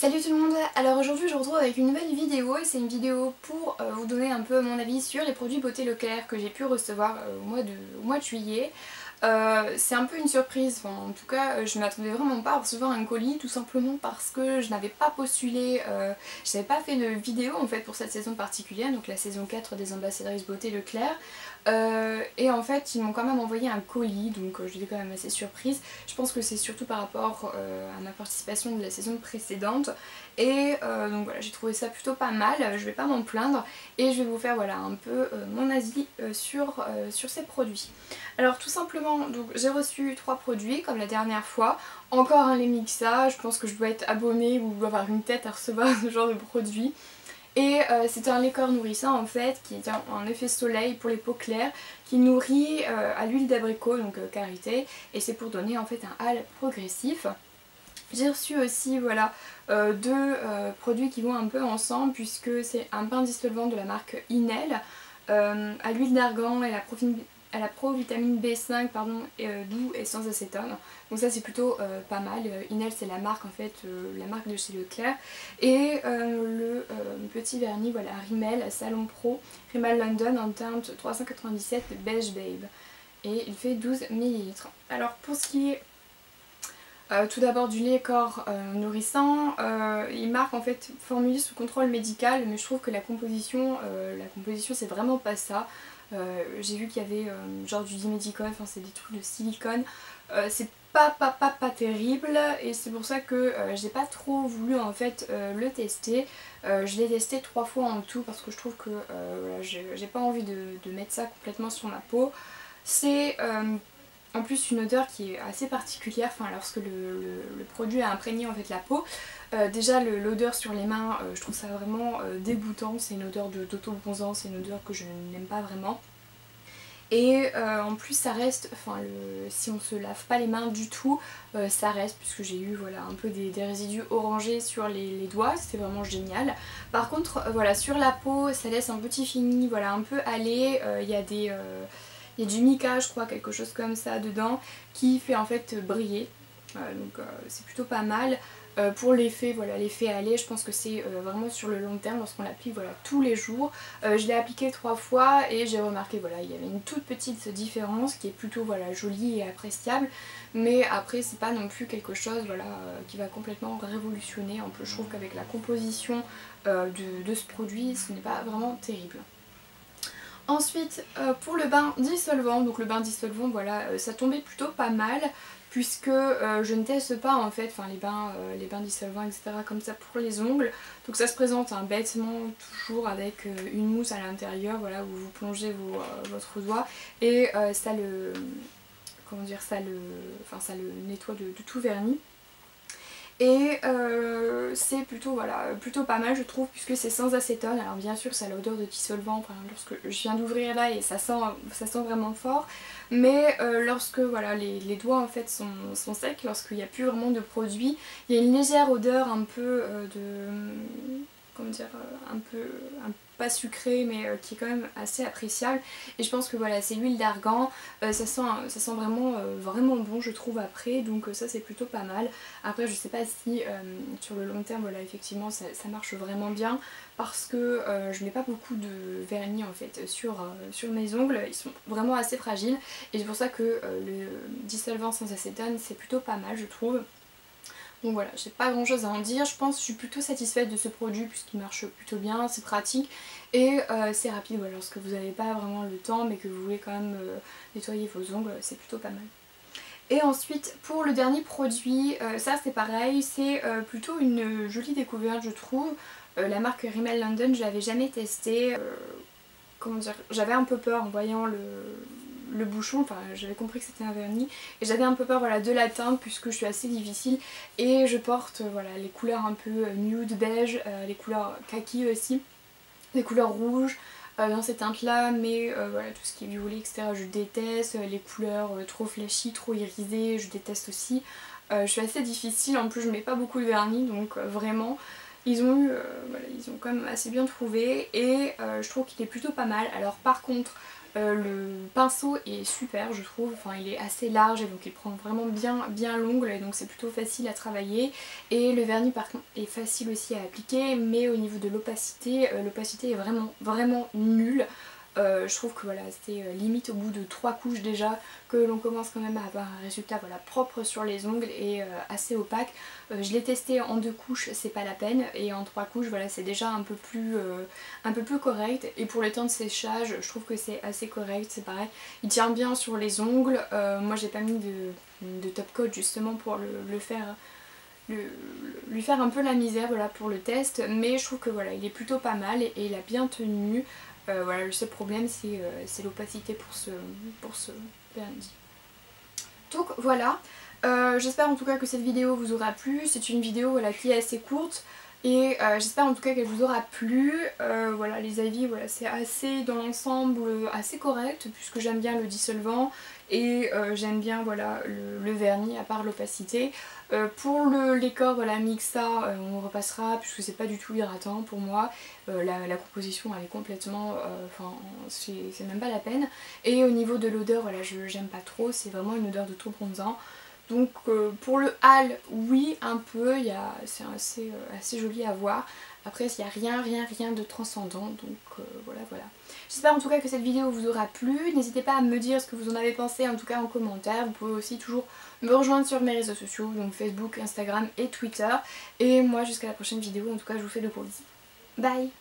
Salut tout le monde. Alors aujourd'hui je vous retrouve avec une nouvelle vidéo et c'est une vidéo pour vous donner un peu mon avis sur les produits beauté Leclerc que j'ai pu recevoir au mois de juillet. C'est un peu une surprise, enfin, en tout cas je ne m'attendais vraiment pas à recevoir un colis, tout simplement parce que je n'avais pas postulé, je n'avais pas fait de vidéo en fait pour cette saison particulière, donc la saison 4 des ambassadrices beauté Leclerc. Et en fait ils m'ont quand même envoyé un colis, donc j'étais quand même assez surprise. Je pense que c'est surtout par rapport à ma participation de la saison précédente. Et donc voilà, j'ai trouvé ça plutôt pas mal, je vais pas m'en plaindre. Et je vais vous faire voilà, un peu mon avis sur ces produits. Alors tout simplement, donc j'ai reçu 3 produits comme la dernière fois. Encore un Lemixa, je pense que je dois être abonnée ou avoir une tête à recevoir ce genre de produit. Et c'est un lait corps nourrissant en fait qui est un effet soleil pour les peaux claires qui nourrit à l'huile d'abricot, donc karité, et c'est pour donner en fait un hâle progressif. J'ai reçu aussi voilà, deux produits qui vont un peu ensemble puisque c'est un bain dissolvant de la marque Inel à l'huile d'argan et à la provitamine B5 pardon, doux et sans acétone. Donc ça c'est plutôt pas mal. Inel c'est la marque en fait, la marque de chez Leclerc. Et le petit vernis voilà, Rimmel Salon Pro, Rimmel London en teinte 397 Beige Babe. Et il fait 12 ml. Alors pour ce qui est tout d'abord du lait corps nourrissant, il marque en fait formulé sous contrôle médical, mais je trouve que la composition c'est vraiment pas ça. J'ai vu qu'il y avait genre du diméthicone, enfin c'est des trucs de silicone, c'est pas terrible et c'est pour ça que j'ai pas trop voulu en fait le tester. Je l'ai testé 3 fois en tout parce que je trouve que voilà, j'ai pas envie de mettre ça complètement sur ma peau. C'est en plus une odeur qui est assez particulière, enfin, lorsque le produit a imprégné en fait la peau. Déjà l'odeur sur les mains, je trouve ça vraiment dégoûtant, c'est une odeur d'auto-bronzant, c'est une odeur que je n'aime pas vraiment. Et en plus ça reste, enfin si on se lave pas les mains du tout, ça reste puisque j'ai eu voilà, un peu des résidus orangés sur les doigts, c'était vraiment génial. Par contre voilà, sur la peau ça laisse un petit fini voilà, un peu allé, il y a du mica je crois, quelque chose comme ça dedans qui fait en fait briller. Donc c'est plutôt pas mal. Pour l'effet, voilà, l'effet aller, je pense que c'est vraiment sur le long terme lorsqu'on l'applique voilà, tous les jours. Je l'ai appliqué 3 fois et j'ai remarqué voilà, il y avait une toute petite différence qui est plutôt voilà, jolie et appréciable. Mais après c'est pas non plus quelque chose voilà, qui va complètement révolutionner. Un peu, je trouve qu'avec la composition de ce produit, ce n'est pas vraiment terrible. Ensuite pour le bain dissolvant, donc le bain dissolvant voilà, ça tombait plutôt pas mal puisque je ne teste pas en fait enfin, les bains dissolvants etc comme ça pour les ongles. Donc ça se présente hein, bêtement toujours avec une mousse à l'intérieur voilà, où vous plongez votre doigt et ça le comment dire ça le nettoie de tout vernis. Et c'est plutôt, voilà, plutôt pas mal je trouve puisque c'est sans acétone. Alors bien sûr ça a l'odeur de dissolvant enfin, lorsque je viens d'ouvrir là et ça sent vraiment fort. Mais lorsque voilà, les doigts en fait sont secs, lorsqu'il n'y a plus vraiment de produit, il y a une légère odeur un peu comment dire, pas sucré mais qui est quand même assez appréciable. Et je pense que voilà, c'est l'huile d'argan, ça sent vraiment, vraiment bon je trouve après, donc ça c'est plutôt pas mal. Après je sais pas si sur le long terme voilà, effectivement ça marche vraiment bien parce que je mets pas beaucoup de vernis en fait sur mes ongles, ils sont vraiment assez fragiles et c'est pour ça que le dissolvant sans acétone c'est plutôt pas mal je trouve. Donc voilà, j'ai pas grand chose à en dire, je pense que je suis plutôt satisfaite de ce produit puisqu'il marche plutôt bien, c'est pratique et c'est rapide voilà, lorsque vous n'avez pas vraiment le temps mais que vous voulez quand même nettoyer vos ongles, c'est plutôt pas mal. Et ensuite pour le dernier produit, ça c'est pareil, c'est plutôt une jolie découverte je trouve. La marque Rimmel London, je l'avais jamais testé, comment dire, j'avais un peu peur en voyant le bouchon, enfin j'avais compris que c'était un vernis et j'avais un peu peur voilà, de la teinte puisque je suis assez difficile et je porte voilà, les couleurs un peu nude, beige, les couleurs kaki aussi, les couleurs rouges dans ces teintes là, mais voilà, tout ce qui est violet etc je déteste, les couleurs trop flashy, trop irisées je déteste aussi. Je suis assez difficile, en plus je mets pas beaucoup de vernis donc vraiment Ils ont eu, voilà, ils ont quand même assez bien trouvé et je trouve qu'il est plutôt pas mal. Alors par contre, le pinceau est super je trouve, enfin il est assez large et donc il prend vraiment bien l'ongle et donc c'est plutôt facile à travailler. Et le vernis par contre est facile aussi à appliquer, mais au niveau de l'opacité, l'opacité est vraiment nulle. Je trouve que voilà, c'est limite au bout de 3 couches déjà que l'on commence quand même à avoir un résultat voilà, propre sur les ongles et assez opaque. Je l'ai testé en 2 couches, c'est pas la peine, et en 3 couches voilà, c'est déjà un peu plus correct. Et pour les temps de séchage, je trouve que c'est assez correct, c'est pareil, il tient bien sur les ongles. Moi j'ai pas mis de top coat justement pour le faire lui faire un peu la misère voilà, pour le test, mais je trouve que voilà, il est plutôt pas mal et il a bien tenu. Voilà, le seul problème c'est l'opacité pour ce vernis. Donc voilà, j'espère en tout cas que cette vidéo vous aura plu. C'est une vidéo voilà, qui est assez courte et j'espère en tout cas qu'elle vous aura plu. Voilà, les avis voilà, c'est assez dans l'ensemble assez correct puisque j'aime bien le dissolvant et j'aime bien voilà, le vernis à part l'opacité. Pour les corps voilà, Mixa, on repassera puisque c'est pas du tout hydratant pour moi. La composition elle est complètement, enfin c'est même pas la peine. Et au niveau de l'odeur voilà, j'aime pas trop, c'est vraiment une odeur de tout bronzant. Donc pour le hâle, oui un peu, c'est assez joli à voir. Après il n'y a rien de transcendant, donc voilà. J'espère en tout cas que cette vidéo vous aura plu. N'hésitez pas à me dire ce que vous en avez pensé en tout cas en commentaire. Vous pouvez aussi toujours me rejoindre sur mes réseaux sociaux, donc Facebook, Instagram et Twitter. Et moi jusqu'à la prochaine vidéo, en tout cas je vous fais de gros bisous. Bye!